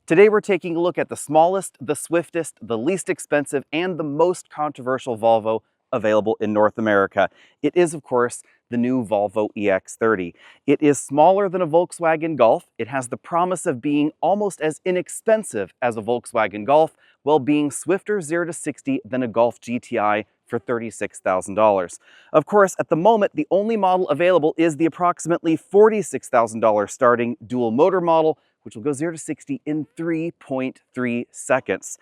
Today we're taking a look at the smallest, the swiftest, the least expensive, and the most controversial Volvo available in North America. It is, of course, the new Volvo EX30. It is smaller than a Volkswagen Golf. It has the promise of being almost as inexpensive as a Volkswagen Golf, while being swifter 0 to 60 than a Golf GTI for $36,000. Of course, at the moment, the only model available is the approximately $46,000 starting dual motor model, which will go 0 to 60 in 3.3 seconds.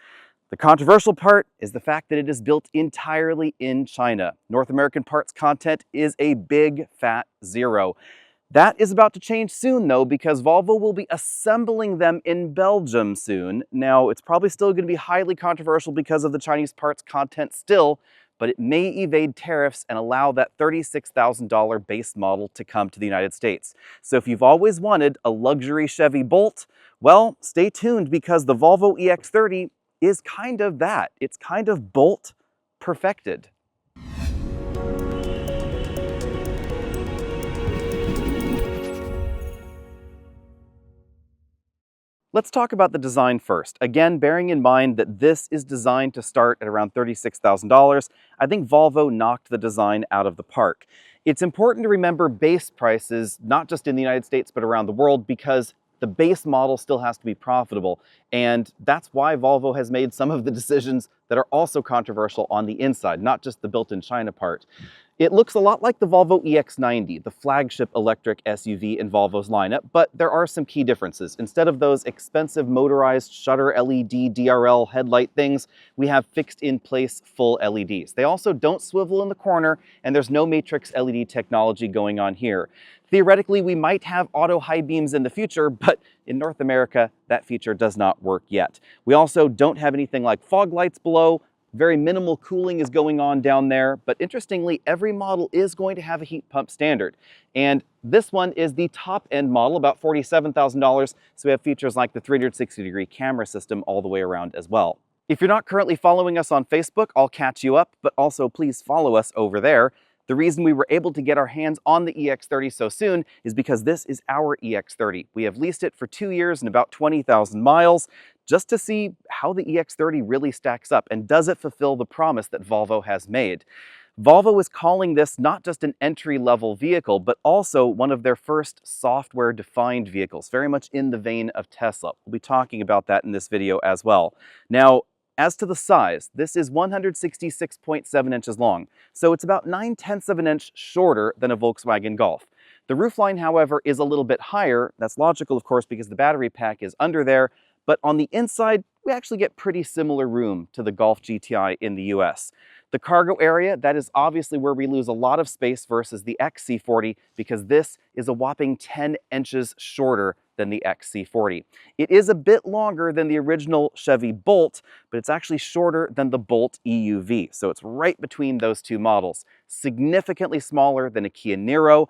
The controversial part is the fact that it is built entirely in China. North American parts content is a big fat zero. That is about to change soon, though, because Volvo will be assembling them in Belgium soon. Now, it's probably still going to be highly controversial because of the Chinese parts content still, but it may evade tariffs and allow that $36,000 base model to come to the United States. So if you've always wanted a luxury Chevy Bolt, well, stay tuned because the Volvo EX30 is kind of that. It's kind of Bolt perfected. Let's talk about the design first. Again, bearing in mind that this is designed to start at around $36,000, I think Volvo knocked the design out of the park. It's important to remember base prices, not just in the United States, but around the world, because the base model still has to be profitable. And that's why Volvo has made some of the decisions that are also controversial on the inside, not just the built in China part. It looks a lot like the Volvo EX90, the flagship electric SUV in Volvo's lineup, but there are some key differences. Instead of those expensive motorized shutter LED DRL headlight things, we have fixed in place full LEDs. They also don't swivel in the corner, and there's no matrix LED technology going on here. Theoretically, we might have auto high beams in the future, but in North America, that feature does not work yet. We also don't have anything like fog lights below. Very minimal cooling is going on down there, but interestingly, every model is going to have a heat pump standard. And this one is the top end model, about $47,000, so we have features like the 360-degree camera system all the way around as well. If you're not currently following us on Facebook, I'll catch you up, but also please follow us over there. The reason we were able to get our hands on the EX30 so soon is because this is our EX30. We have leased it for 2 years and about 20,000 miles just to see how the EX30 really stacks up and does it fulfill the promise that Volvo has made. Volvo is calling this not just an entry-level vehicle, but also one of their first software-defined vehicles, very much in the vein of Tesla. We'll be talking about that in this video as well. Now, as to the size, this is 166.7 inches long, so it's about 9/10 of an inch shorter than a Volkswagen Golf. The roofline, however, is a little bit higher. That's logical, of course, because the battery pack is under there, but on the inside, we actually get pretty similar room to the Golf GTI in the US. The cargo area, that is obviously where we lose a lot of space versus the XC40, because this is a whopping 10 inches shorter than the XC40. It is a bit longer than the original Chevy Bolt, but it's actually shorter than the Bolt EUV, so it's right between those two models. Significantly smaller than a Kia Niro,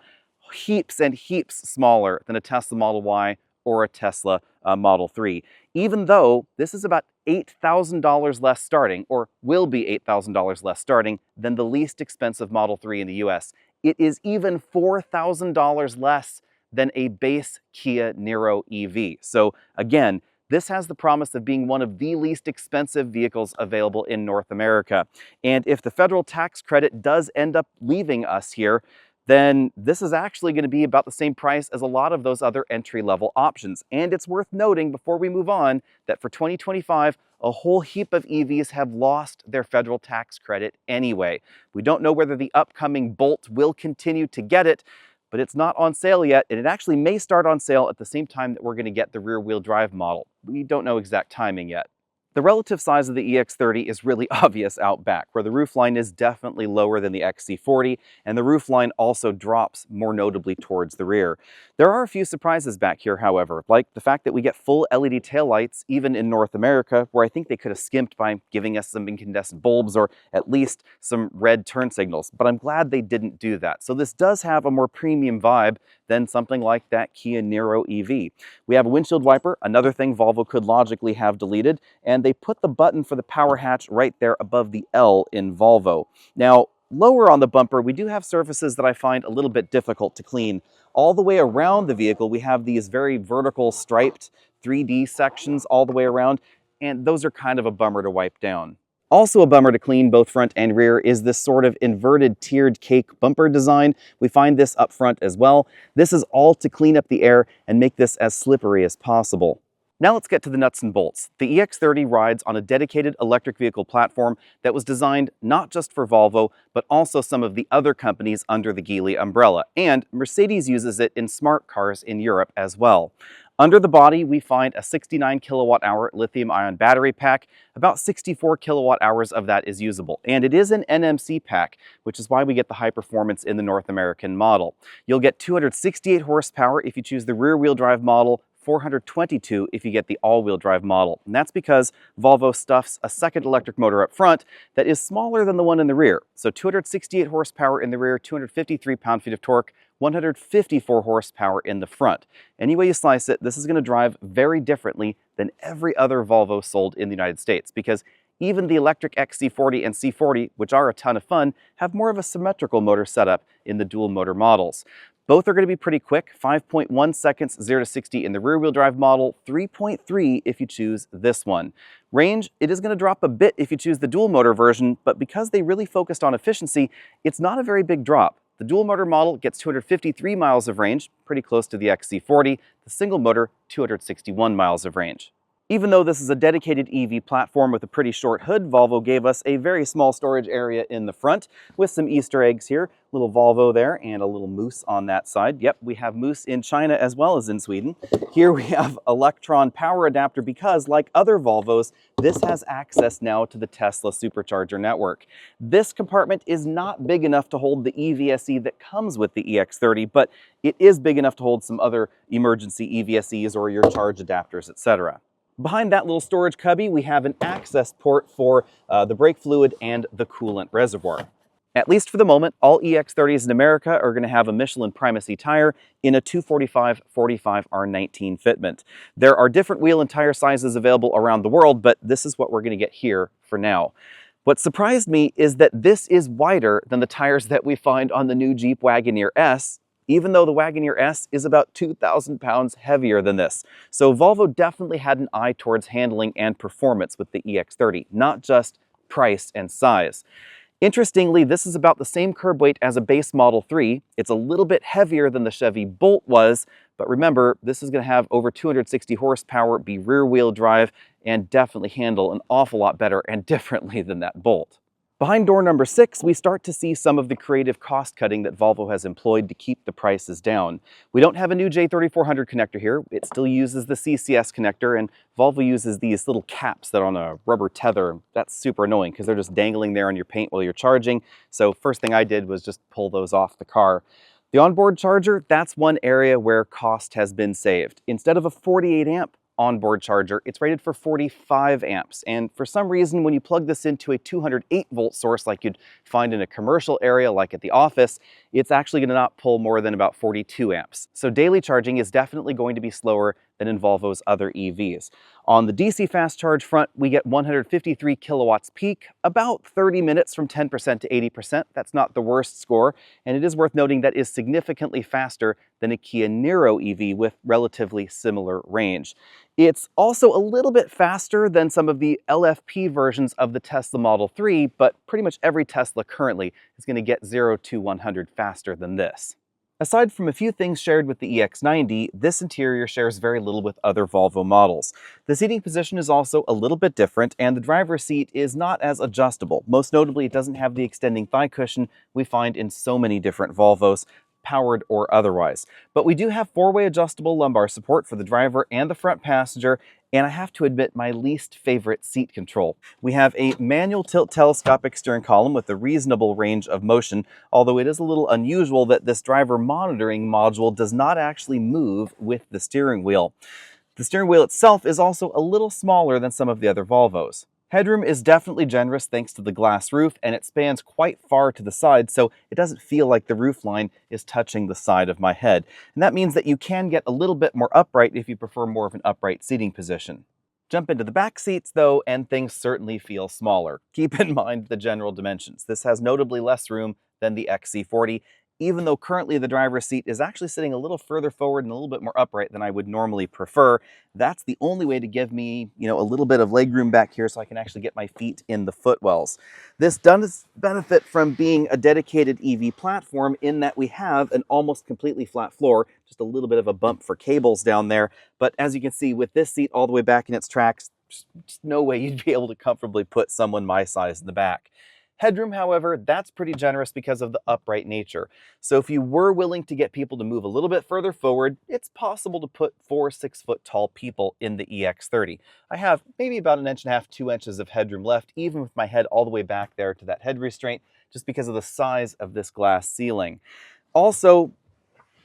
heaps and heaps smaller than a Tesla Model Y or a Tesla Model 3, even though this is about $8,000 less starting, or will be $8,000 less starting, than the least expensive Model 3 in the US. It is even $4,000 less than a base Kia Niro EV. So again, this has the promise of being one of the least expensive vehicles available in North America. And if the federal tax credit does end up leaving us here, then this is actually going to be about the same price as a lot of those other entry-level options. And it's worth noting before we move on that for 2025, a whole heap of EVs have lost their federal tax credit anyway. We don't know whether the upcoming Bolt will continue to get it, but it's not on sale yet, and it actually may start on sale at the same time that we're going to get the rear-wheel drive model. We don't know exact timing yet. The relative size of the EX30 is really obvious out back, where the roofline is definitely lower than the XC40, and the roofline also drops more notably towards the rear. There are a few surprises back here, however, like the fact that we get full LED taillights even in North America, where I think they could have skimped by giving us some incandescent bulbs or at least some red turn signals, but I'm glad they didn't do that. So this does have a more premium vibe than something like that Kia Niro EV. We have a windshield wiper, another thing Volvo could logically have deleted, and they put the button for the power hatch right there above the L in Volvo. Now, lower on the bumper, we do have surfaces that I find a little bit difficult to clean. All the way around the vehicle, we have these very vertical striped 3D sections all the way around, and those are kind of a bummer to wipe down. Also a bummer to clean, both front and rear, is this sort of inverted tiered cake bumper design. We find this up front as well. This is all to clean up the air and make this as slippery as possible. Now let's get to the nuts and bolts. The EX30 rides on a dedicated electric vehicle platform that was designed not just for Volvo, but also some of the other companies under the Geely umbrella, and Mercedes uses it in smart cars in Europe as well. Under the body, we find a 69 kilowatt-hour lithium-ion battery pack. About 64 kilowatt-hours of that is usable, and it is an NMC pack, which is why we get the high performance in the North American model. You'll get 268 horsepower if you choose the rear-wheel drive model, 422 if you get the all-wheel drive model. And that's because Volvo stuffs a second electric motor up front that is smaller than the one in the rear. So 268 horsepower in the rear, 253 pound-feet of torque, 154 horsepower in the front. Any way you slice it, this is going to drive very differently than every other Volvo sold in the United States, because even the electric XC40 and C40, which are a ton of fun, have more of a symmetrical motor setup in the dual motor models. Both are going to be pretty quick, 5.1 seconds 0 to 60 in the rear-wheel drive model, 3.3 if you choose this one. Range, it is going to drop a bit if you choose the dual motor version, but because they really focused on efficiency, it's not a very big drop. The dual motor model gets 253 miles of range, pretty close to the XC40. The single motor, 261 miles of range. Even though this is a dedicated EV platform with a pretty short hood, Volvo gave us a very small storage area in the front with some Easter eggs here. Little Volvo there and a little moose on that side. Yep, we have moose in China as well as in Sweden. Here we have electron power adapter because, like other Volvos, this has access now to the Tesla supercharger network. This compartment is not big enough to hold the EVSE that comes with the EX30, but it is big enough to hold some other emergency EVSEs or your charge adapters, etc. Behind that little storage cubby, we have an access port for the brake fluid and the coolant reservoir. At least for the moment, all EX30s in America are going to have a Michelin Primacy tire in a 245/45 R19 fitment. There are different wheel and tire sizes available around the world, but this is what we're going to get here for now. What surprised me is that this is wider than the tires that we find on the new Jeep Wagoneer S, even though the Wagoneer S is about 2,000 pounds heavier than this. So Volvo definitely had an eye towards handling and performance with the EX30, not just price and size. Interestingly, this is about the same curb weight as a base Model 3. It's a little bit heavier than the Chevy Bolt was, but remember, this is going to have over 260 horsepower, be rear-wheel drive, and definitely handle an awful lot better and differently than that Bolt. Behind door number 6, we start to see some of the creative cost cutting that Volvo has employed to keep the prices down. We don't have a new J3400 connector here. It still uses the CCS connector, and Volvo uses these little caps that are on a rubber tether. That's super annoying because they're just dangling there on your paint while you're charging. So first thing I did was just pull those off the car. The onboard charger, that's one area where cost has been saved. Instead of a 48 amp onboard charger, it's rated for 45 amps. And for some reason, when you plug this into a 208 volt source like you'd find in a commercial area like at the office, it's actually going to not pull more than about 42 amps. So daily charging is definitely going to be slower than in Volvo's other EVs. On the DC fast charge front, we get 153 kilowatts peak, about 30 minutes from 10% to 80%. That's not the worst score, and it is worth noting that is significantly faster than a Kia Niro EV with relatively similar range. It's also a little bit faster than some of the LFP versions of the Tesla Model 3, but pretty much every Tesla currently is going to get 0 to 100 faster than this. Aside from a few things shared with the EX90, this interior shares very little with other Volvo models. The seating position is also a little bit different, and the driver's seat is not as adjustable. Most notably, it doesn't have the extending thigh cushion we find in so many different Volvos, powered or otherwise. But we do have 4-way adjustable lumbar support for the driver and the front passenger, and I have to admit my least favorite seat control. We have a manual tilt telescopic steering column with a reasonable range of motion, although it is a little unusual that this driver monitoring module does not actually move with the steering wheel. The steering wheel itself is also a little smaller than some of the other Volvos. Headroom is definitely generous thanks to the glass roof, and it spans quite far to the side, so it doesn't feel like the roof line is touching the side of my head. And that means that you can get a little bit more upright if you prefer more of an upright seating position. Jump into the back seats though, and things certainly feel smaller. Keep in mind the general dimensions. This has notably less room than the XC40, even though currently the driver's seat is actually sitting a little further forward and a little bit more upright than I would normally prefer. That's the only way to give me, a little bit of legroom back here so I can actually get my feet in the footwells. This does benefit from being a dedicated EV platform in that we have an almost completely flat floor, just a little bit of a bump for cables down there. But as you can see, with this seat all the way back in its tracks, just no way you'd be able to comfortably put someone my size in the back. Headroom, however, that's pretty generous because of the upright nature. So if you were willing to get people to move a little bit further forward, it's possible to put 4 6-foot tall people in the EX30. I have maybe about 1.5 inches, 2 inches of headroom left, even with my head all the way back there to that head restraint, just because of the size of this glass ceiling. Also,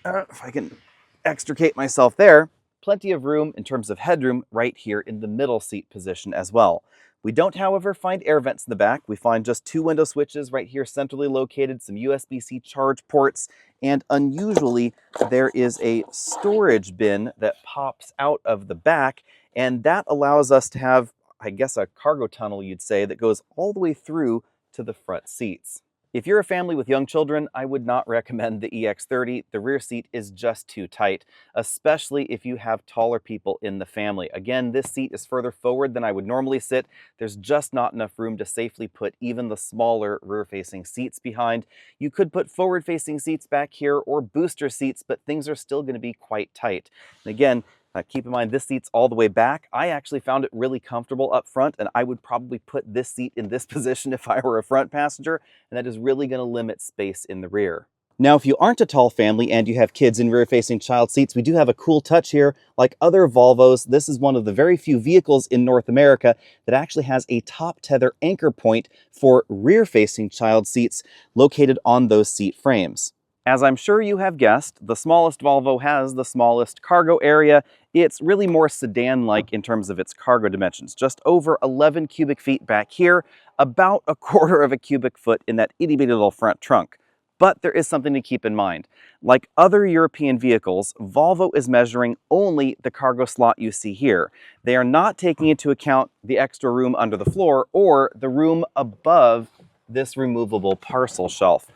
if I can extricate myself there, plenty of room in terms of headroom right here in the middle seat position as well. We don't, however, find air vents in the back. We find just 2 window switches right here centrally located, some USB-C charge ports, and unusually, there is a storage bin that pops out of the back, and that allows us to have, I guess, a cargo tunnel, you'd say, that goes all the way through to the front seats. If you're a family with young children, I would not recommend the EX30. The rear seat is just too tight, especially if you have taller people in the family. Again, this seat is further forward than I would normally sit. There's just not enough room to safely put even the smaller rear-facing seats behind. You could put forward-facing seats back here or booster seats, but things are still going to be quite tight. And again, keep in mind, this seat's all the way back. I actually found it really comfortable up front, and I would probably put this seat in this position if I were a front passenger, and that is really going to limit space in the rear. Now, if you aren't a tall family and you have kids in rear-facing child seats, we do have a cool touch here. Like other Volvos, this is one of the very few vehicles in North America that actually has a top tether anchor point for rear-facing child seats located on those seat frames. As I'm sure you have guessed, the smallest Volvo has the smallest cargo area. It's really more sedan-like in terms of its cargo dimensions, just over 11 cubic feet back here, about 1/4 of a cubic foot in that itty-bitty little front trunk. But there is something to keep in mind. Like other European vehicles, Volvo is measuring only the cargo slot you see here. They are not taking into account the extra room under the floor or the room above this removable parcel shelf.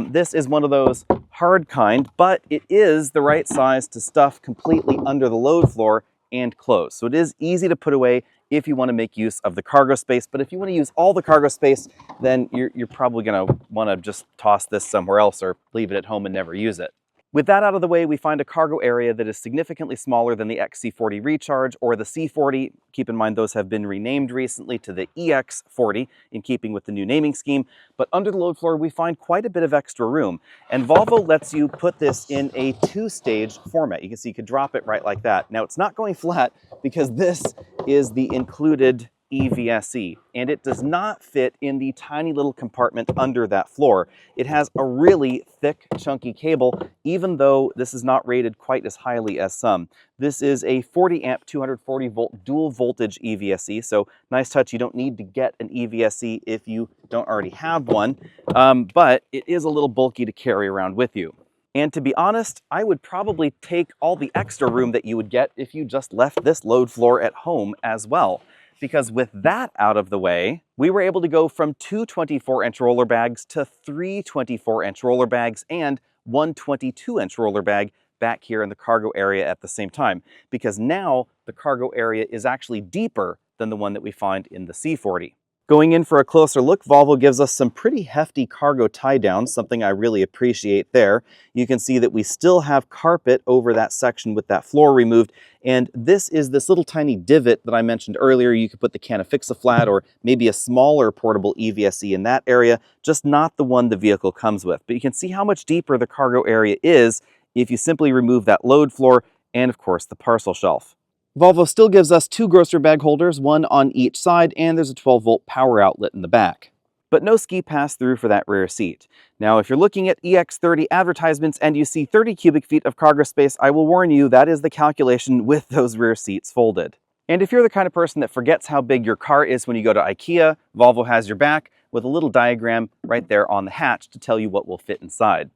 This is one of those hard kind, but it is the right size to stuff completely under the load floor and close. So it is easy to put away if you want to make use of the cargo space. But if you want to use all the cargo space, then you're probably going to want to just toss this somewhere else or leave it at home and never use it. With that out of the way, we find a cargo area that is significantly smaller than the XC40 Recharge or the C40. Keep in mind those have been renamed recently to the EX40 in keeping with the new naming scheme. But under the load floor, we find quite a bit of extra room. And Volvo lets you put this in a 2-stage format. You can see you could drop it right like that. Now it's not going flat because this is the included EVSE, and it does not fit in the tiny little compartment under that floor. It has a really thick, chunky cable, even though this is not rated quite as highly as some. This is a 40 amp, 240 volt dual voltage EVSE, so nice touch. You don't need to get an EVSE if you don't already have one, but it is a little bulky to carry around with you. And to be honest, I would probably take all the extra room that you would get if you just left this load floor at home as well. Because with that out of the way, we were able to go from 2 24-inch roller bags to 3 24-inch roller bags and 1 22-inch roller bag back here in the cargo area at the same time. Because now the cargo area is actually deeper than the one that we find in the C40. Going in for a closer look, Volvo gives us some pretty hefty cargo tie-downs, something I really appreciate there. You can see that we still have carpet over that section with that floor removed, and this is this little tiny divot that I mentioned earlier. You could put the Can-A-Fix-A-Flat or maybe a smaller portable EVSE in that area, just not the one the vehicle comes with. But you can see how much deeper the cargo area is if you simply remove that load floor and, of course, the parcel shelf. Volvo still gives us 2 grocery bag holders, one on each side, and there's a 12-volt power outlet in the back. But no ski pass-through for that rear seat. Now, if you're looking at EX30 advertisements and you see 30 cubic feet of cargo space, I will warn you that is the calculation with those rear seats folded. And if you're the kind of person that forgets how big your car is when you go to IKEA, Volvo has your back with a little diagram right there on the hatch to tell you what will fit inside.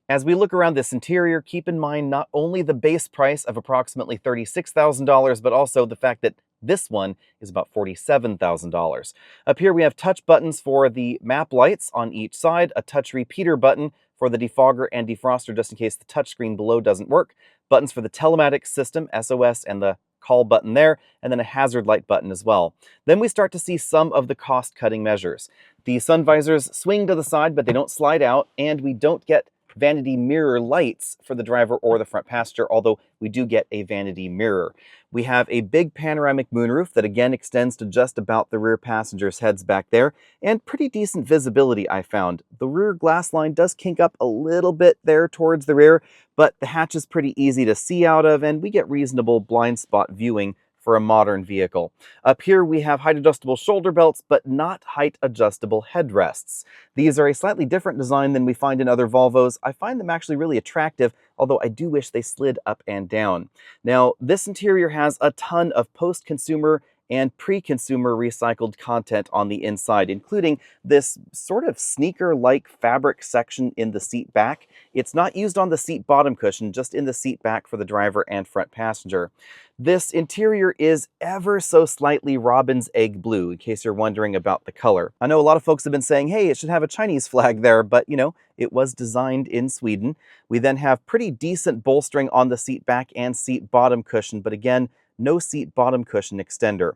As we look around this interior, keep in mind not only the base price of approximately $36,000, but also the fact that this one is about $47,000. Up here we have touch buttons for the map lights on each side, a touch repeater button for the defogger and defroster just in case the touchscreen below doesn't work, buttons for the telematics system, SOS, and the call button there, and then a hazard light button as well. Then we start to see some of the cost-cutting measures. The sun visors swing to the side, but they don't slide out, and we don't get vanity mirror lights for the driver or the front passenger, although we do get a vanity mirror. We have a big panoramic moonroof that again extends to just about the rear passengers' heads back there, and pretty decent visibility I found. The rear glass line does kink up a little bit there towards the rear, but the hatch is pretty easy to see out of, and we get reasonable blind spot viewing for a modern vehicle. Up here we have height adjustable shoulder belts, but not height adjustable headrests. These are a slightly different design than we find in other Volvos. I find them actually really attractive, although I do wish they slid up and down. Now, this interior has a ton of post-consumer and pre-consumer recycled content on the inside, including this sort of sneaker-like fabric section in the seat back. It's not used on the seat bottom cushion, just in the seat back for the driver and front passenger. This interior is ever so slightly robin's egg blue, in case you're wondering about the color. I know a lot of folks have been saying, hey, it should have a Chinese flag there, but you know, it was designed in Sweden. We then have pretty decent bolstering on the seat back and seat bottom cushion, but again, no seat bottom cushion extender.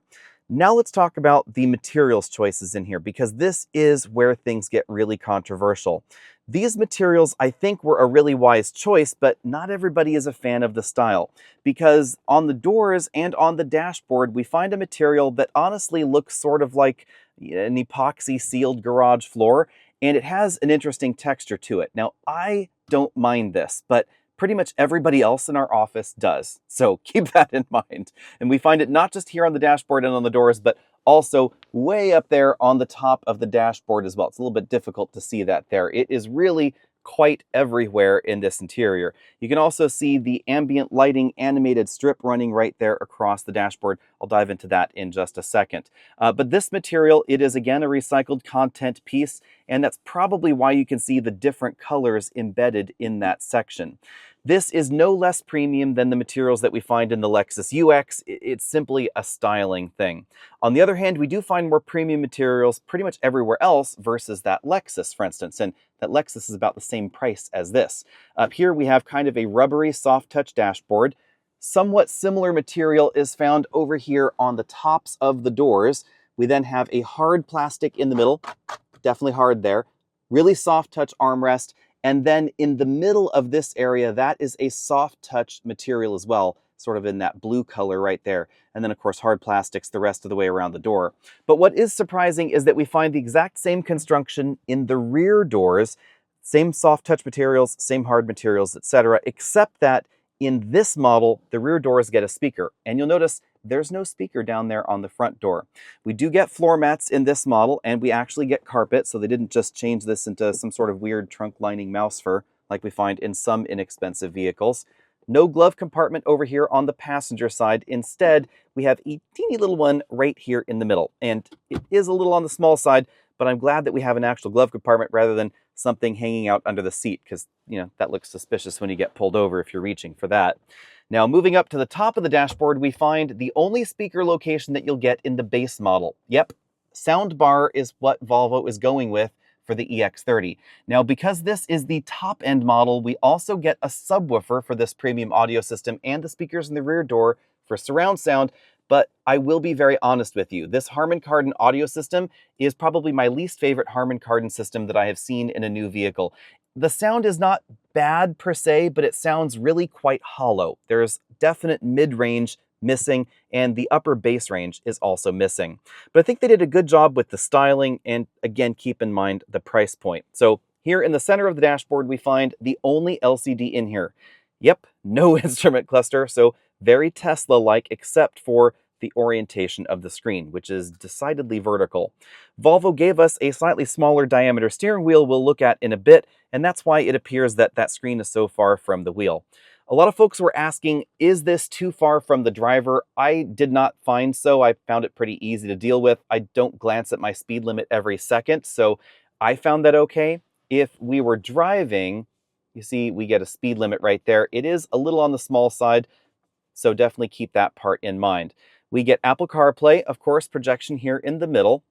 Now let's talk about the materials choices in here, because this is where things get really controversial. These materials, I think, were a really wise choice, but not everybody is a fan of the style, because on the doors and on the dashboard, we find a material that honestly looks sort of like an epoxy sealed garage floor, and it has an interesting texture to it. Now, I don't mind this, but pretty much everybody else in our office does. So keep that in mind. And we find it not just here on the dashboard and on the doors, but also way up there on the top of the dashboard as well. It's a little bit difficult to see that there. It is really quite everywhere in this interior. You can also see the ambient lighting animated strip running right there across the dashboard. I'll dive into that in just a second. But this material, it is again a recycled content piece, and that's probably why you can see the different colors embedded in that section. This is no less premium than the materials that we find in the Lexus UX. It's simply a styling thing. On the other hand, we do find more premium materials pretty much everywhere else versus that Lexus, for instance, and that Lexus is about the same price as this. Up here, we have kind of a rubbery, soft touch dashboard. Somewhat similar material is found over here on the tops of the doors. We then have a hard plastic in the middle, definitely hard there, really soft touch armrest, and then in the middle of this area, that is a soft touch material as well, sort of in that blue color right there. And then of course, hard plastics the rest of the way around the door. But what is surprising is that we find the exact same construction in the rear doors, same soft touch materials, same hard materials, etc., except that in this model, the rear doors get a speaker. And you'll notice there's no speaker down there on the front door. We do get floor mats in this model, and we actually get carpet, so they didn't just change this into some sort of weird trunk lining mouse fur like we find in some inexpensive vehicles. No glove compartment over here on the passenger side. Instead, we have a teeny little one right here in the middle. And it is a little on the small side, but I'm glad that we have an actual glove compartment rather than something hanging out under the seat, because, you know, that looks suspicious when you get pulled over if you're reaching for that. Now, moving up to the top of the dashboard, we find the only speaker location that you'll get in the base model. Yep, soundbar is what Volvo is going with for the EX30. Now, because this is the top-end model, we also get a subwoofer for this premium audio system and the speakers in the rear door for surround sound. But I will be very honest with you. This Harman Kardon audio system is probably my least favorite Harman Kardon system that I have seen in a new vehicle. The sound is not bad per se, but it sounds really quite hollow. There's definite mid-range missing, and the upper bass range is also missing. But I think they did a good job with the styling, and again, keep in mind the price point. So here in the center of the dashboard, we find the only LCD in here. Yep, no instrument cluster, so very Tesla-like, except for the orientation of the screen, which is decidedly vertical. Volvo gave us a slightly smaller diameter steering wheel we'll look at in a bit, and that's why it appears that that screen is so far from the wheel. A lot of folks were asking, is this too far from the driver? I did not find so. I found it pretty easy to deal with. I don't glance at my speed limit every second, so I found that okay. If we were driving, you see we get a speed limit right there. It is a little on the small side, so definitely keep that part in mind. We get Apple CarPlay, of course, projection here in the middle,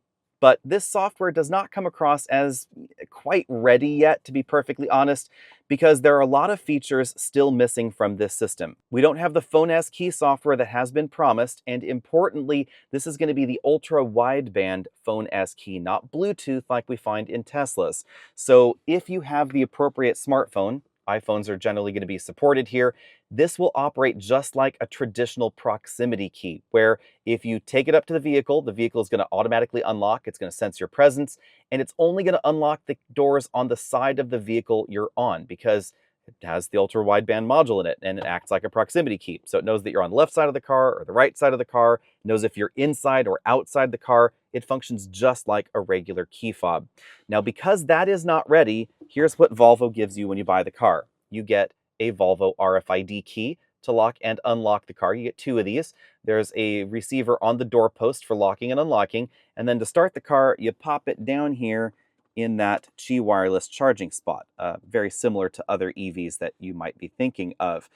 but this software does not come across as quite ready yet, to be perfectly honest, because there are a lot of features still missing from this system. We don't have the phone as key software that has been promised, and importantly, this is going to be the ultra wideband phone as key, not Bluetooth like we find in Teslas. So if you have the appropriate smartphone, iPhones are generally going to be supported here, this will operate just like a traditional proximity key, where if you take it up to the vehicle is going to automatically unlock, it's going to sense your presence, and it's only going to unlock the doors on the side of the vehicle you're on because it has the ultra wideband module in it and it acts like a proximity key. So it knows that you're on the left side of the car or the right side of the car, it knows if you're inside or outside the car. It functions just like a regular key fob. Now, because that is not ready, here's what Volvo gives you when you buy the car. You get a Volvo RFID key to lock and unlock the car. You get 2 of these. There's a receiver on the doorpost for locking and unlocking. And then to start the car, you pop it down here in that Qi wireless charging spot, very similar to other EVs that you might be thinking of.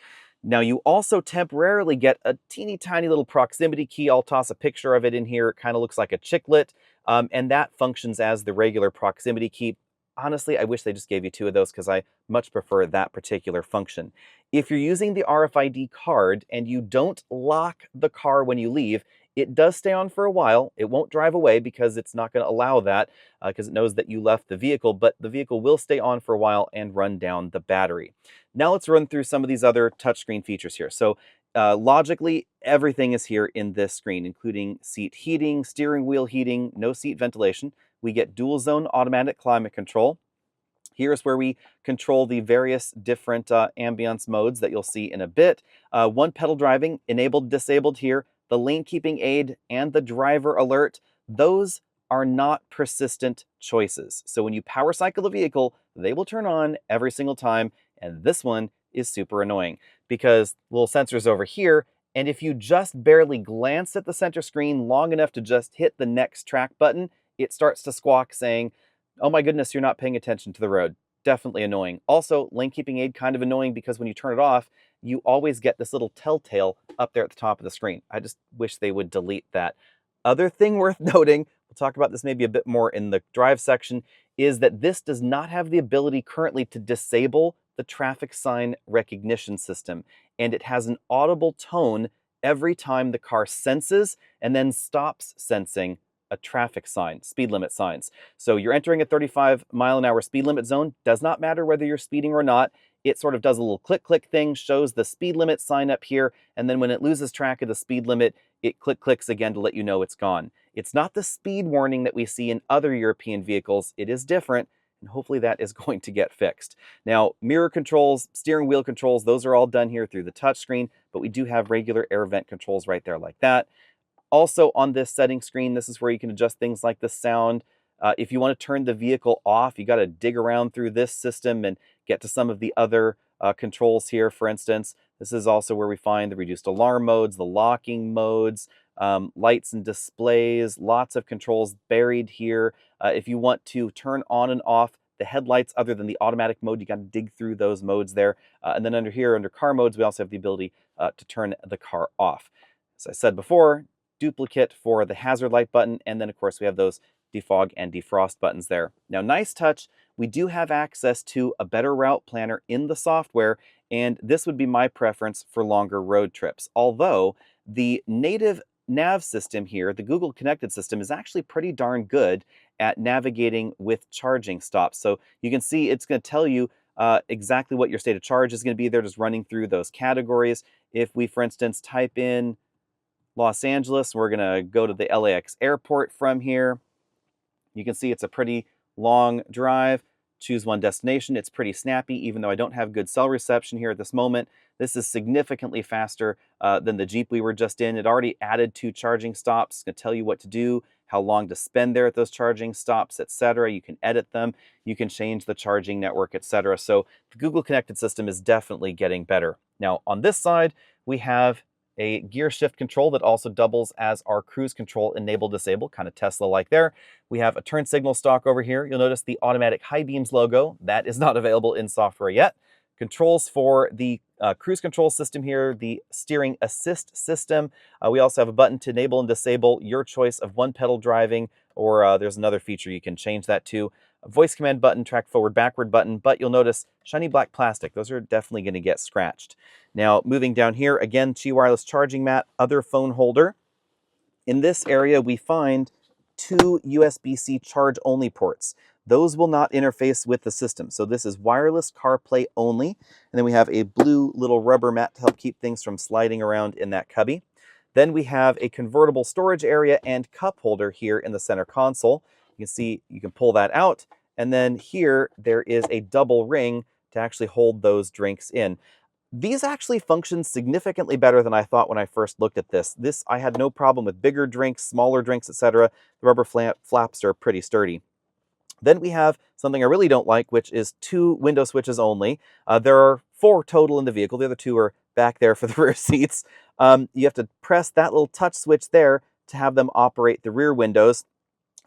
Now, you also temporarily get a teeny tiny little proximity key. I'll toss a picture of it in here. It kind of looks like a chiclet, and that functions as the regular proximity key. Honestly, I wish they just gave you 2 of those because I much prefer that particular function. If you're using the RFID card and you don't lock the car when you leave, it does stay on for a while. It won't drive away because it's not going to allow that because it knows that you left the vehicle, but the vehicle will stay on for a while and run down the battery. Now let's run through some of these other touchscreen features here. So logically, everything is here in this screen, including seat heating, steering wheel heating, no seat ventilation. We get dual zone automatic climate control. Here's where we control the various different ambience modes that you'll see in a bit. One pedal driving, enabled, disabled here, the lane keeping aid, and the driver alert. Those are not persistent choices. So when you power cycle the vehicle, they will turn on every single time. And this one is super annoying because little sensors over here. And if you just barely glance at the center screen long enough to just hit the next track button, it starts to squawk saying, oh my goodness, you're not paying attention to the road. Definitely annoying. Also, lane keeping aid kind of annoying because when you turn it off, you always get this little telltale up there at the top of the screen. I just wish they would delete that. Other thing worth noting, we'll talk about this maybe a bit more in the drive section, is that this does not have the ability currently to disable the traffic sign recognition system. And it has an audible tone every time the car senses and then stops sensing a traffic sign, speed limit signs. So you're entering a 35-mile-an-hour speed limit zone. Does not matter whether you're speeding or not. It sort of does a little click thing, shows the speed limit sign up here, and then when it loses track of the speed limit, it clicks again to let you know it's gone. It's not the speed warning that we see in other European vehicles. It is different, and hopefully that is going to get fixed. Now, mirror controls, steering wheel controls, those are all done here through the touchscreen, but we do have regular air vent controls right there like that. Also on this setting screen, this is where you can adjust things like the sound. If you want to turn the vehicle off, you got to dig around through this system and get to some of the other controls here. For instance, this is also where we find the reduced alarm modes, the locking modes, lights and displays, lots of controls buried here. If you want to turn on and off the headlights other than the automatic mode, you got to dig through those modes there. And then under here, under car modes, we also have the ability to turn the car off. As I said before, duplicate for the hazard light button, and then of course we have those defog and defrost buttons there. Now, nice touch, we do have access to a better route planner in the software, and this would be my preference for longer road trips. Although the native nav system here, the Google connected system, is actually pretty darn good at navigating with charging stops. So you can see it's going to tell you exactly what your state of charge is going to be there, just running through those categories. If we, for instance, type in Los Angeles, we're going to go to the LAX airport from here. You can see it's a pretty long drive. Choose one destination. It's pretty snappy, even though I don't have good cell reception here at this moment. This is significantly faster than the Jeep we were just in. It already added 2 charging stops. It's going to tell you what to do, how long to spend there at those charging stops, etc. You can edit them. You can change the charging network, etc. So the Google connected system is definitely getting better. Now, on this side, we have a gear shift control that also doubles as our cruise control enable disable, kind of Tesla-like there. We have a turn signal stalk over here. You'll notice the automatic high beams logo. That is not available in software yet. Controls for the cruise control system here, the steering assist system. We also have a button to enable and disable your choice of one pedal driving, or there's another feature you can change that to. A voice command button, track forward, backward button, but you'll notice shiny black plastic. Those are definitely going to get scratched. Now, moving down here, again, Qi wireless charging mat, other phone holder. In this area, we find 2 USB-C charge-only ports. Those will not interface with the system. So this is wireless CarPlay only. And then we have a blue little rubber mat to help keep things from sliding around in that cubby. Then we have a convertible storage area and cup holder here in the center console. You can see you can pull that out. And then here there is a double ring to actually hold those drinks in. These actually function significantly better than I thought when I first looked at this. I had no problem with bigger drinks, smaller drinks, etc. The rubber flaps are pretty sturdy. Then we have something I really don't like, which is 2 window switches only. There are 4 total in the vehicle. The other 2 are back there for the rear seats. You have to press that little touch switch there to have them operate the rear windows.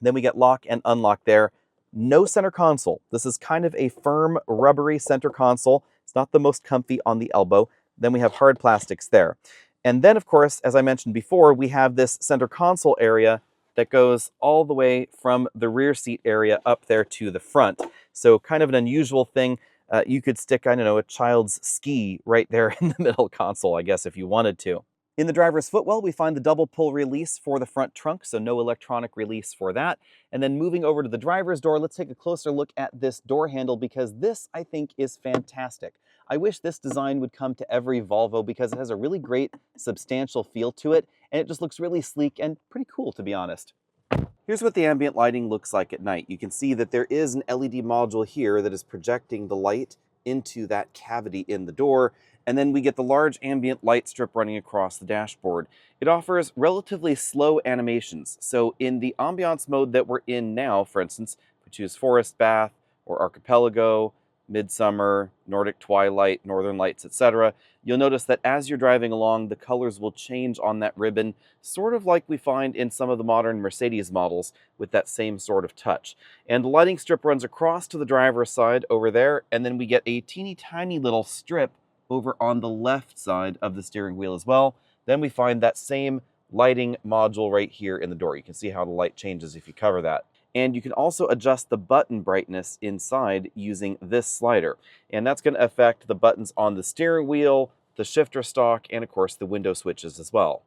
Then we get lock and unlock there. No center console. This is kind of a firm, rubbery center console. It's not the most comfy on the elbow. Then we have hard plastics there. And then, of course, as I mentioned before, we have this center console area that goes all the way from the rear seat area up there to the front. So kind of an unusual thing. You could stick, I don't know, a child's ski right there in the middle console, I guess, if you wanted to. In the driver's footwell, we find the double pull release for the front trunk, so no electronic release for that. And then moving over to the driver's door, let's take a closer look at this door handle, because this, I think, is fantastic. I wish this design would come to every Volvo because it has a really great, substantial feel to it, and it just looks really sleek and pretty cool, to be honest. Here's what the ambient lighting looks like at night. You can see that there is an LED module here that is projecting the light into that cavity in the door. And then we get the large ambient light strip running across the dashboard. It offers relatively slow animations. So in the ambiance mode that we're in now, for instance, we choose Forest Bath or Archipelago, Midsummer, Nordic Twilight, Northern Lights, etc. You'll notice that as you're driving along, the colors will change on that ribbon, sort of like we find in some of the modern Mercedes models with that same sort of touch. And the lighting strip runs across to the driver's side over there, and then we get a teeny tiny little strip over on the left side of the steering wheel as well. Then we find that same lighting module right here in the door. You can see how the light changes if you cover that. And you can also adjust the button brightness inside using this slider. And that's going to affect the buttons on the steering wheel, the shifter stalk, and of course the window switches as well.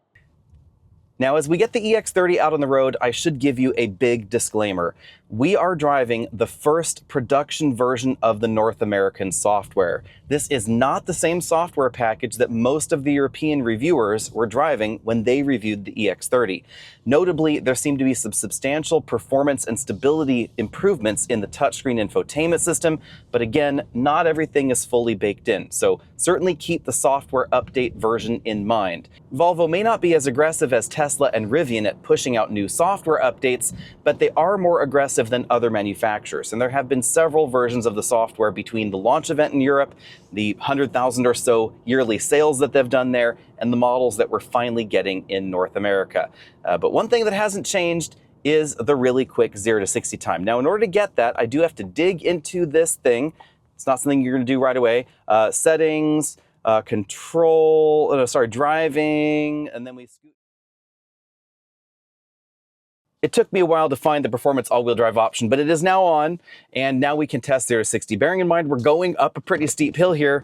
Now, as we get the EX30 out on the road, I should give you a big disclaimer. We are driving the first production version of the North American software. This is not the same software package that most of the European reviewers were driving when they reviewed the EX30. Notably, there seem to be some substantial performance and stability improvements in the touchscreen infotainment system, but again, not everything is fully baked in, so certainly keep the software update version in mind. Volvo may not be as aggressive as Tesla and Rivian at pushing out new software updates, but they are more aggressive than other manufacturers, and there have been several versions of the software between the launch event in Europe, the 100,000 or so yearly sales that they've done there, and the models that we're finally getting in North America. But one thing that hasn't changed is the really quick 0 to 60 time. Now, in order to get that, I do have to dig into this thing. It's not something you're going to do right away. Settings, driving, and then we scoot. It took me a while to find the performance all-wheel drive option, but it is now on, and now we can test 0 to 60. Bearing in mind we're going up a pretty steep hill here,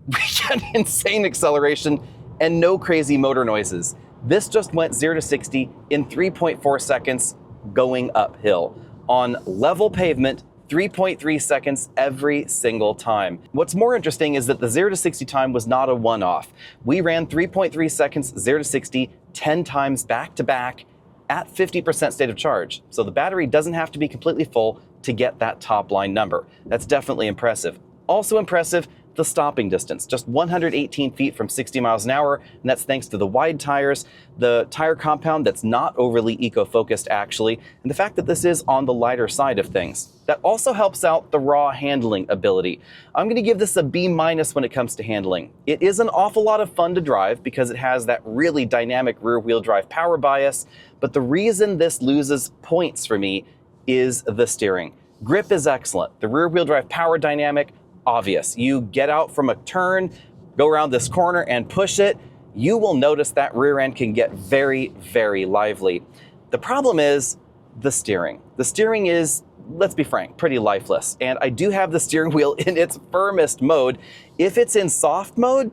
we get insane acceleration and no crazy motor noises. This just went 0 to 60 in 3.4 seconds going uphill. On level pavement, 3.3 seconds every single time. What's more interesting is that the 0 to 60 time was not a one-off. We ran 3.3 seconds 0 to 60 10 times back to back at 50% state of charge. So the battery doesn't have to be completely full to get that top line number. That's definitely impressive. Also impressive, the stopping distance, just 118 feet from 60 miles an hour, and that's thanks to the wide tires, the tire compound that's not overly eco-focused actually, and the fact that this is on the lighter side of things. That also helps out the raw handling ability. I'm going to give this a B- when it comes to handling. It is an awful lot of fun to drive because it has that really dynamic rear-wheel drive power bias, but the reason this loses points for me is the steering. Grip is excellent. The rear-wheel drive power dynamic, obvious. You get out from a turn, go around this corner and push it, you will notice that rear end can get very, very lively. The problem is the steering. The steering is, let's be frank, pretty lifeless. And I do have the steering wheel in its firmest mode. If it's in soft mode,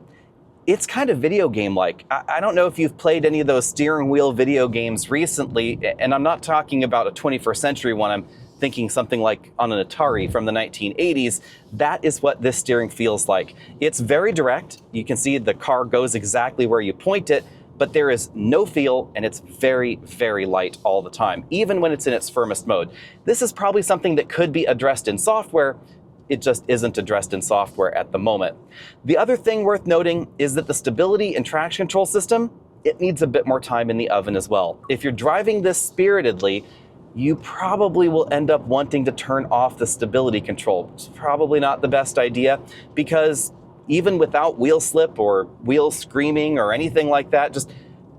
it's kind of video game-like. I don't know if you've played any of those steering wheel video games recently, and I'm not talking about a 21st century one. I'm thinking something like on an Atari from the 1980s. That is what this steering feels like. It's very direct. You can see the car goes exactly where you point it, but there is no feel, and it's very, very light all the time, even when it's in its firmest mode. This is probably something that could be addressed in software. It just isn't addressed in software at the moment. The other thing worth noting is that the stability and traction control system, it needs a bit more time in the oven as well. If you're driving this spiritedly, you probably will end up wanting to turn off the stability control. It's probably not the best idea, because even without wheel slip or wheel screaming or anything like that, just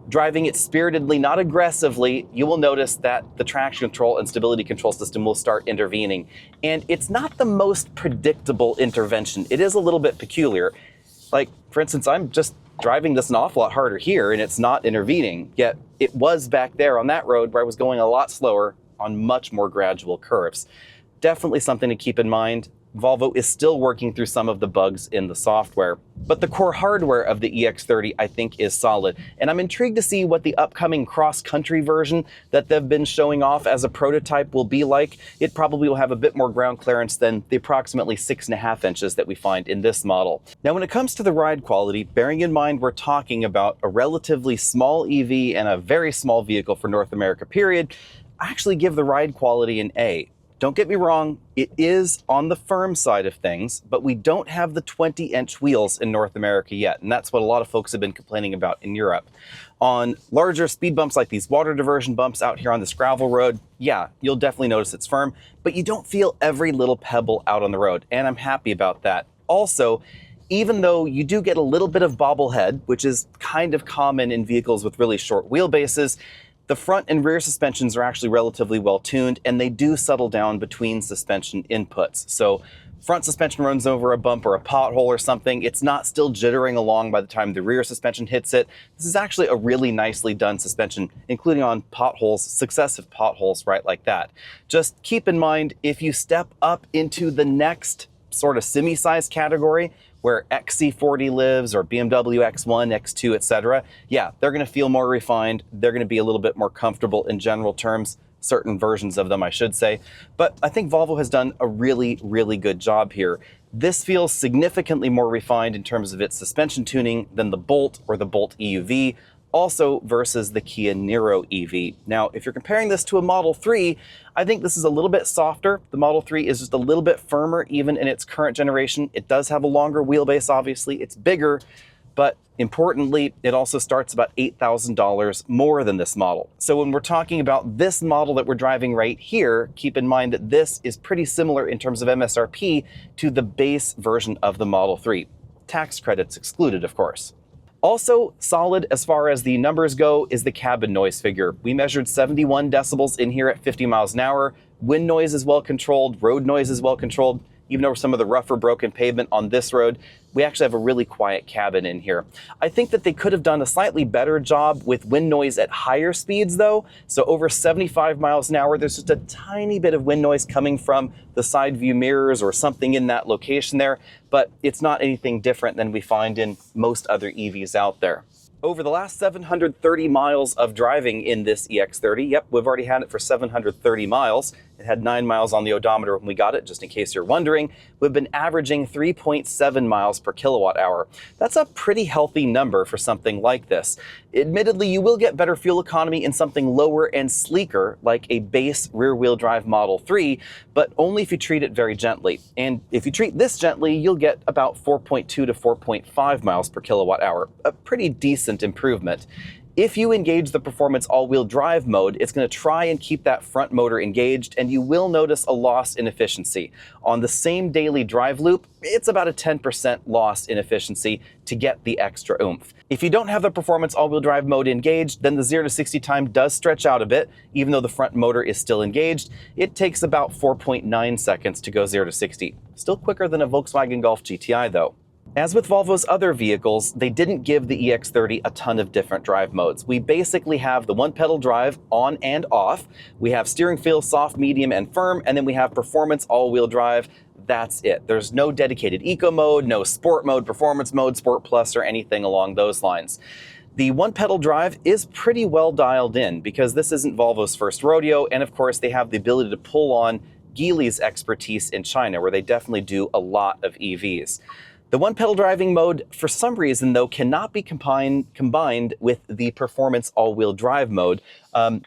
driving it spiritedly, not aggressively, you will notice that the traction control and stability control system will start intervening. And it's not the most predictable intervention. It is a little bit peculiar. Like, for instance, I'm just driving this an awful lot harder here and it's not intervening, yet it was back there on that road where I was going a lot slower on much more gradual curves. Definitely something to keep in mind. Volvo is still working through some of the bugs in the software, but the core hardware of the EX30 I think is solid, and I'm intrigued to see what the upcoming cross-country version that they've been showing off as a prototype will be like. It probably will have a bit more ground clearance than the approximately 6.5 inches that we find in this model. Now, when it comes to the ride quality, bearing in mind we're talking about a relatively small EV and a very small vehicle for North America period, I actually give the ride quality an A. Don't get me wrong, it is on the firm side of things, but we don't have the 20-inch wheels in North America yet, and that's what a lot of folks have been complaining about in Europe. On larger speed bumps like these water diversion bumps out here on this gravel road, yeah, you'll definitely notice it's firm, but you don't feel every little pebble out on the road, and I'm happy about that. Also, even though you do get a little bit of bobblehead, which is kind of common in vehicles with really short wheelbases, the front and rear suspensions are actually relatively well tuned, and they do settle down between suspension inputs. So front suspension runs over a bump or a pothole or something, it's not still jittering along by the time the rear suspension hits it. This is actually a really nicely done suspension, including on potholes, successive potholes right like that. Just keep in mind, if you step up into the next sort of semi-size category, where XC40 lives, or BMW X1, X2, etc. Yeah, they're gonna feel more refined. They're gonna be a little bit more comfortable in general terms, certain versions of them, I should say. But I think Volvo has done a really, really good job here. This feels significantly more refined in terms of its suspension tuning than the Bolt or the Bolt EUV, also versus the Kia Niro EV. Now, if you're comparing this to a Model 3, I think this is a little bit softer. The Model 3 is just a little bit firmer even in its current generation. It does have a longer wheelbase, obviously. It's bigger, but importantly, it also starts about $8,000 more than this model. So when we're talking about this model that we're driving right here, keep in mind that this is pretty similar in terms of MSRP to the base version of the Model 3. Tax credits excluded, of course. Also solid as far as the numbers go is the cabin noise figure. We measured 71 decibels in here at 50 miles an hour. Wind noise is well controlled, road noise is well controlled. Even over some of the rougher broken pavement on this road, we actually have a really quiet cabin in here. I think that they could have done a slightly better job with wind noise at higher speeds though. So over 75 miles an hour, there's just a tiny bit of wind noise coming from the side view mirrors or something in that location there, but it's not anything different than we find in most other EVs out there. Over the last 730 miles of driving in this EX30, yep, we've already had it for 730 miles. It had 9 miles on the odometer when we got it, just in case you're wondering. We've been averaging 3.7 miles per kilowatt hour. That's a pretty healthy number for something like this. Admittedly, you will get better fuel economy in something lower and sleeker, like a base rear-wheel drive Model 3, but only if you treat it very gently. And if you treat this gently, you'll get about 4.2 to 4.5 miles per kilowatt hour, a pretty decent improvement. If you engage the performance all-wheel drive mode, it's going to try and keep that front motor engaged, and you will notice a loss in efficiency. On the same daily drive loop, it's about a 10% loss in efficiency to get the extra oomph. If you don't have the performance all-wheel drive mode engaged, then the 0 to 60 time does stretch out a bit. Even though the front motor is still engaged, it takes about 4.9 seconds to go 0 to 60. Still quicker than a Volkswagen Golf GTI though. As with Volvo's other vehicles, they didn't give the EX30 a ton of different drive modes. We basically have the one-pedal drive on and off. We have steering feel soft, medium, and firm, and then we have performance all-wheel drive. That's it. There's no dedicated eco mode, no sport mode, performance mode, sport plus, or anything along those lines. The one-pedal drive is pretty well dialed in because this isn't Volvo's first rodeo, and of course they have the ability to pull on Geely's expertise in China, where they definitely do a lot of EVs. The one-pedal driving mode, for some reason, though, cannot be combined with the performance all-wheel drive mode,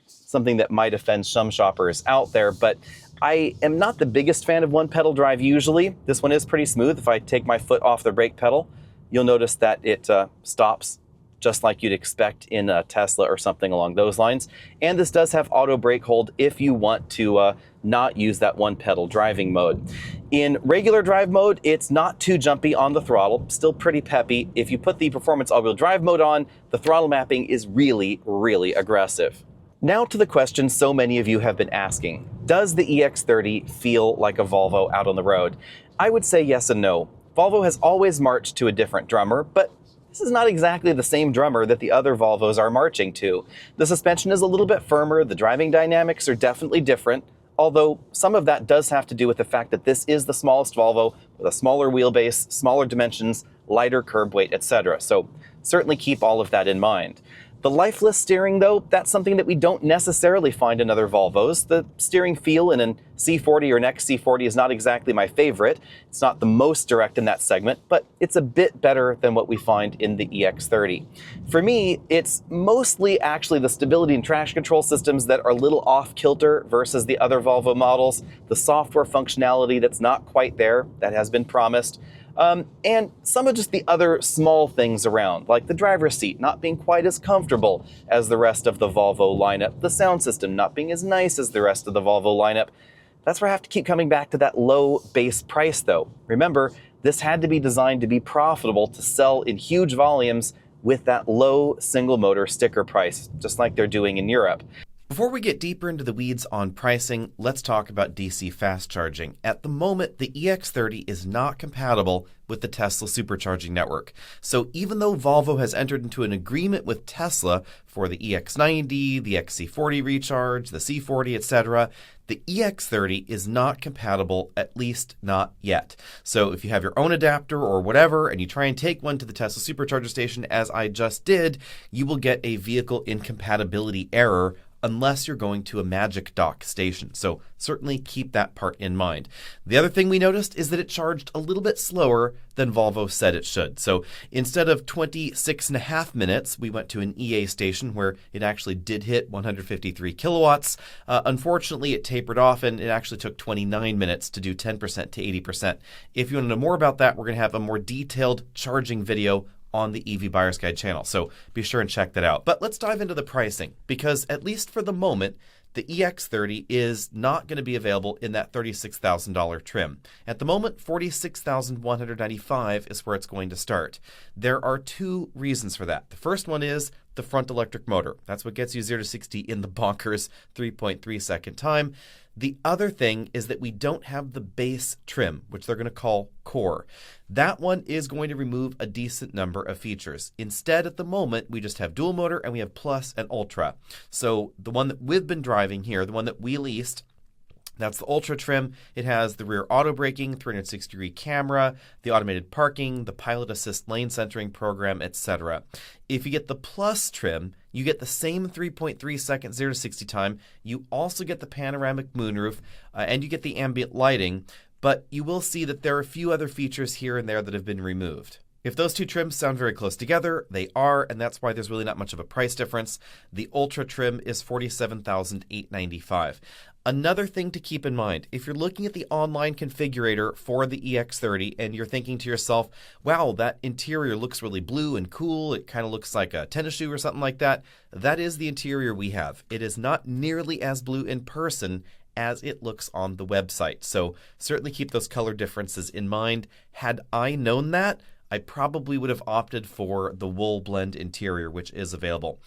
something that might offend some shoppers out there, but I am not the biggest fan of one-pedal drive usually. This one is pretty smooth. If I take my foot off the brake pedal, you'll notice that it stops just like you'd expect in a Tesla or something along those lines. And this does have auto brake hold if you want to not use that one pedal driving mode. In regular drive mode, it's not too jumpy on the throttle, still pretty peppy. If you put the performance all-wheel drive mode on, the throttle mapping is really, really aggressive. Now to the question so many of you have been asking. Does the EX30 feel like a Volvo out on the road? I would say yes and no. Volvo has always marched to a different drummer, but this is not exactly the same drummer that the other Volvos are marching to. The suspension is a little bit firmer, the driving dynamics are definitely different, although some of that does have to do with the fact that this is the smallest Volvo with a smaller wheelbase, smaller dimensions, lighter curb weight, etc. So certainly keep all of that in mind. The lifeless steering, though, that's something that we don't necessarily find in other Volvos. The steering feel in an C40 or an XC40 is not exactly my favorite. It's not the most direct in that segment, but it's a bit better than what we find in the EX30. For me, it's mostly actually the stability and traction control systems that are a little off-kilter versus the other Volvo models, the software functionality that's not quite there, that has been promised, and some of just the other small things around, like the driver's seat not being quite as comfortable as the rest of the Volvo lineup, the sound system not being as nice as the rest of the Volvo lineup. That's where I have to keep coming back to that low base price though. Remember, this had to be designed to be profitable to sell in huge volumes with that low single motor sticker price, just like they're doing in Europe. Before we get deeper into the weeds on pricing, let's talk about DC fast charging. At the moment, the EX30 is not compatible with the Tesla supercharging network. So even though Volvo has entered into an agreement with Tesla for the EX90, the XC40 recharge, the C40, etc., the EX30 is not compatible, at least not yet. So if you have your own adapter or whatever, and you try and take one to the Tesla supercharger station, as I just did, you will get a vehicle incompatibility error unless you're going to a Magic Dock station. So certainly keep that part in mind. The other thing we noticed is that it charged a little bit slower than Volvo said it should. So instead of 26.5 minutes, we went to an EA station where it actually did hit 153 kilowatts. Unfortunately, it tapered off and it actually took 29 minutes to do 10% to 80%. If you want to know more about that, we're going to have a more detailed charging video on the EV Buyer's Guide channel, so be sure and check that out. But let's dive into the pricing, because at least for the moment, the EX30 is not going to be available in that $36,000 trim. At the moment, $46,195 is where it's going to start. There are two reasons for that. The first one is the front electric motor. That's what gets you 0 to 60 in the bonkers 3.3 second time. The other thing is that we don't have the base trim, which they're going to call Core. That one is going to remove a decent number of features. Instead, at the moment, we just have dual motor and we have Plus and Ultra. So the one that we've been driving here, the one that we leased, that's the Ultra trim. It has the rear auto braking, 360-degree camera, the automated parking, the pilot assist lane centering program, etc. If you get the Plus trim, you get the same 3.3 second 0 to 60 time. You also get the panoramic moonroof, and you get the ambient lighting, but you will see that there are a few other features here and there that have been removed. If those two trims sound very close together, they are, and that's why there's really not much of a price difference. The Ultra trim is $47,895. Another thing to keep in mind, if you're looking at the online configurator for the EX30 and you're thinking to yourself, wow, that interior looks really blue and cool, it kind of looks like a tennis shoe or something like that, that is the interior we have. It is not nearly as blue in person as it looks on the website. So certainly keep those color differences in mind. Had I known that, I probably would have opted for the wool blend interior, which is available.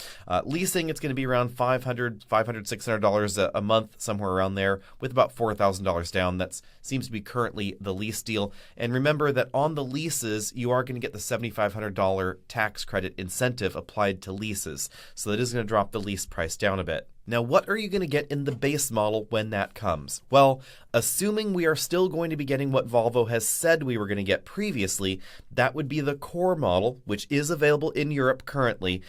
Leasing, it's going to be around $500, $600 a month, somewhere around there, with about $4,000 down. That seems to be currently the lease deal. And remember that on the leases, you are going to get the $7,500 tax credit incentive applied to leases. So that is going to drop the lease price down a bit. Now, what are you going to get in the base model when that comes? Well, assuming we are still going to be getting what Volvo has said we were going to get previously, that would be the core model, which is available in Europe currently,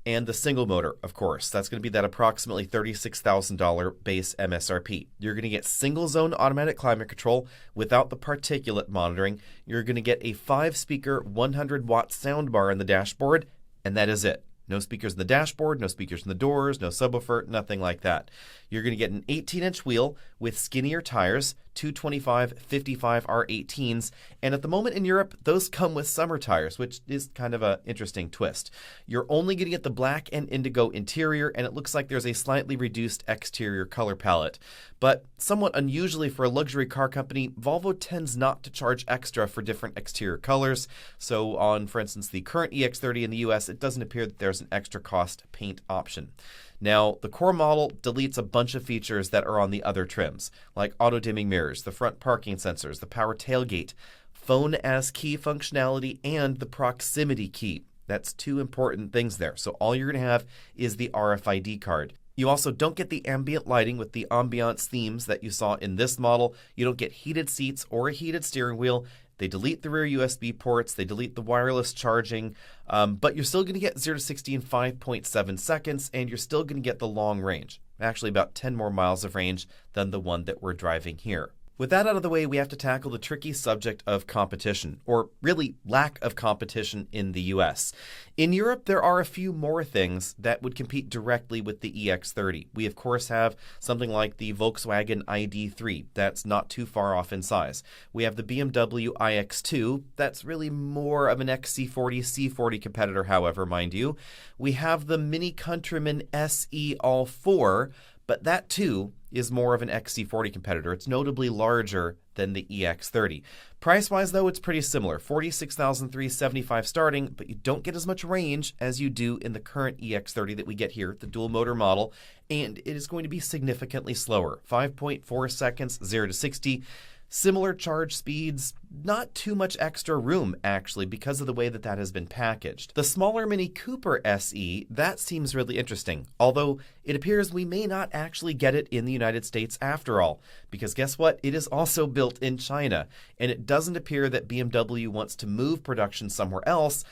and the single motor, of course. That's going to be that approximately $36,000 base MSRP. You're going to get single zone automatic climate control without the particulate monitoring. You're going to get a 5-speaker 100-watt soundbar in the dashboard, and that is it. No speakers in the dashboard, no speakers in the doors, no subwoofer, nothing like that. You're going to get an 18-inch wheel with skinnier tires, 225 55 R18s, and at the moment in Europe, those come with summer tires, which is kind of an interesting twist. You're only going to get the black and indigo interior, and it looks like there's a slightly reduced exterior color palette. But somewhat unusually for a luxury car company, Volvo tends not to charge extra for different exterior colors. So on, for instance, the current EX30 in the US, it doesn't appear that there's an extra cost paint option. Now, the core model deletes a bunch of features that are on the other trims, like auto-dimming mirrors, the front parking sensors, the power tailgate, phone as key functionality, and the proximity key. That's 2 important things there. So all you're going to have is the RFID card. You also don't get the ambient lighting with the ambiance themes that you saw in this model. You don't get heated seats or a heated steering wheel. They delete the rear USB ports, they delete the wireless charging, but you're still going to get 0 to 60 in 5.7 seconds, and you're still going to get the long range. Actually, about 10 more miles of range than the one that we're driving here. With that out of the way, we have to tackle the tricky subject of competition, or really lack of competition in the US. In Europe, there are a few more things that would compete directly with the EX30. We, of course, have something like the Volkswagen ID.3. That's not too far off in size. We have the BMW iX2. That's really more of an XC40, C40 competitor, however, mind you. We have the Mini Countryman SE All-4, but that, too, is more of an XC40 competitor. It's notably larger than the EX30. Price-wise, though, it's pretty similar. $46,375 starting, but you don't get as much range as you do in the current EX30 that we get here, the dual-motor model, and it is going to be significantly slower. 5.4 seconds, 0 to 60. Similar charge speeds, not too much extra room, actually, because of the way that that has been packaged. The smaller Mini Cooper SE, that seems really interesting, although it appears we may not actually get it in the United States after all, because guess what? It is also built in China, and it doesn't appear that BMW wants to move production somewhere else.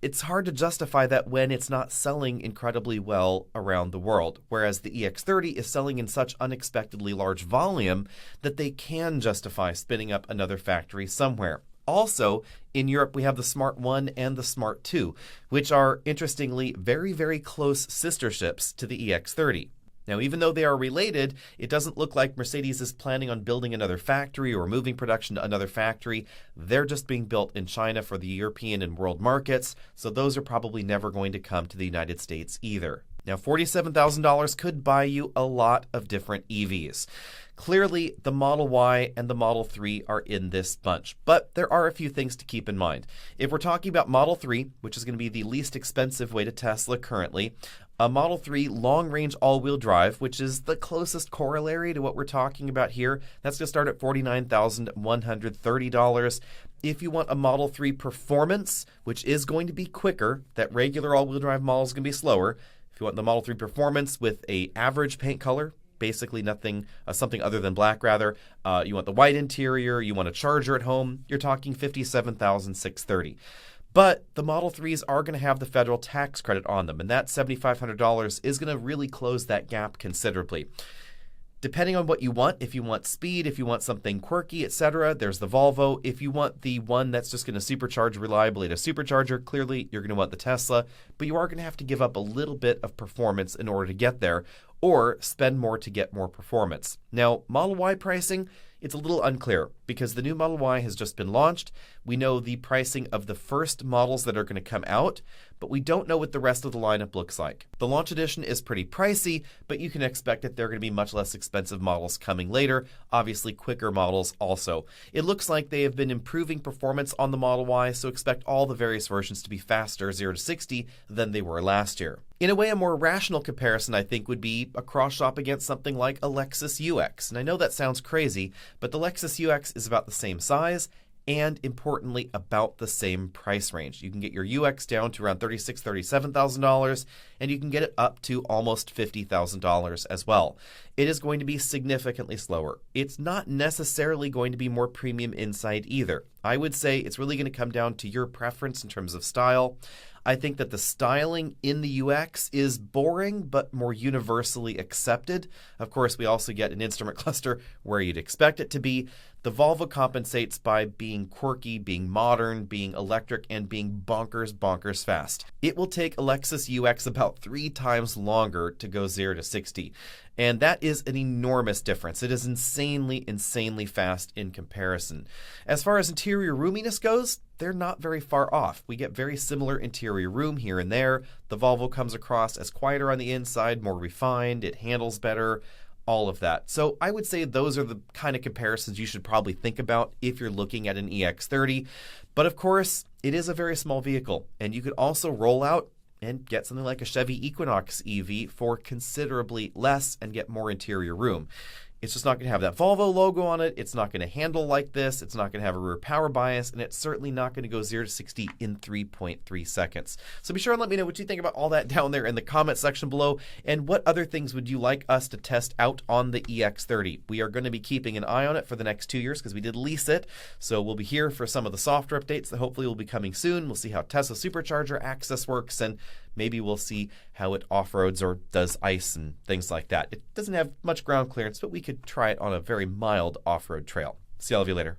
It's hard to justify that when it's not selling incredibly well around the world, whereas the EX30 is selling in such unexpectedly large volume that they can justify spinning up another factory somewhere. Also, in Europe, we have the Smart 1 and the Smart 2, which are, interestingly, very, very close sister ships to the EX30. Now, even though they are related, it doesn't look like Mercedes is planning on building another factory or moving production to another factory. They're just being built in China for the European and world markets, so those are probably never going to come to the United States either. Now, $47,000 could buy you a lot of different EVs. Clearly, the Model Y and the Model 3 are in this bunch, but there are a few things to keep in mind. If we're talking about Model 3, which is going to be the least expensive way to Tesla currently, a Model 3 long-range all-wheel drive, which is the closest corollary to what we're talking about here, that's going to start at $49,130. If you want a Model 3 Performance, which is going to be quicker, that regular all-wheel drive model is going to be slower. If you want the Model 3 Performance with a average paint color, basically nothing, something other than black rather, you want the white interior, you want a charger at home, you're talking $57,630. But the Model 3s are going to have the federal tax credit on them, and that $7,500 is going to really close that gap considerably. Depending on what you want, if you want speed, if you want something quirky, etc., there's the Volvo. If you want the one that's just going to supercharge reliably at a supercharger, clearly you're going to want the Tesla, but you are going to have to give up a little bit of performance in order to get there, or spend more to get more performance. Now, Model Y pricing, it's a little unclear because the new Model Y has just been launched. We know the pricing of the first models that are going to come out, but we don't know what the rest of the lineup looks like. The launch edition is pretty pricey, but you can expect that there are going to be much less expensive models coming later, obviously quicker models also. It looks like they have been improving performance on the Model Y, so expect all the various versions to be faster 0 to 60 than they were last year. In a way, a more rational comparison, I think, would be a cross-shop against something like a Lexus UX. And I know that sounds crazy, but the Lexus UX is about the same size and, importantly, about the same price range. You can get your UX down to around $36,000, $37,000, and you can get it up to almost $50,000 as well. It is going to be significantly slower. It's not necessarily going to be more premium inside either. I would say it's really going to come down to your preference in terms of style. I think that the styling in the UX is boring but more universally accepted. Of course, we also get an instrument cluster where you'd expect it to be. The Volvo compensates by being quirky, being modern, being electric, and being bonkers fast. It will take a Lexus UX about 3 times longer to go 0 to 60. And that is an enormous difference. It is insanely fast in comparison. As far as interior roominess goes, they're not very far off. We get very similar interior room here and there. The Volvo comes across as quieter on the inside, more refined, it handles better, all of that. So I would say those are the kind of comparisons you should probably think about if you're looking at an EX30. But of course, it is a very small vehicle, and you could also roll out and get something like a Chevy Equinox EV for considerably less and get more interior room. It's just not going to have that Volvo logo on it. It's not going to handle like this. It's not going to have a rear power bias, and it's certainly not going to go 0 to 60 in 3.3 seconds. So be sure and let me know what you think about all that down there in the comment section below, and what other things would you like us to test out on the EX30. We are going to be keeping an eye on it for the next 2 years because we did lease it, so we'll be here for some of the software updates that hopefully will be coming soon. We'll see how Tesla Supercharger access works, and maybe we'll see how it off-roads or does ice and things like that. It doesn't have much ground clearance, but we could try it on a very mild off-road trail. See all of you later.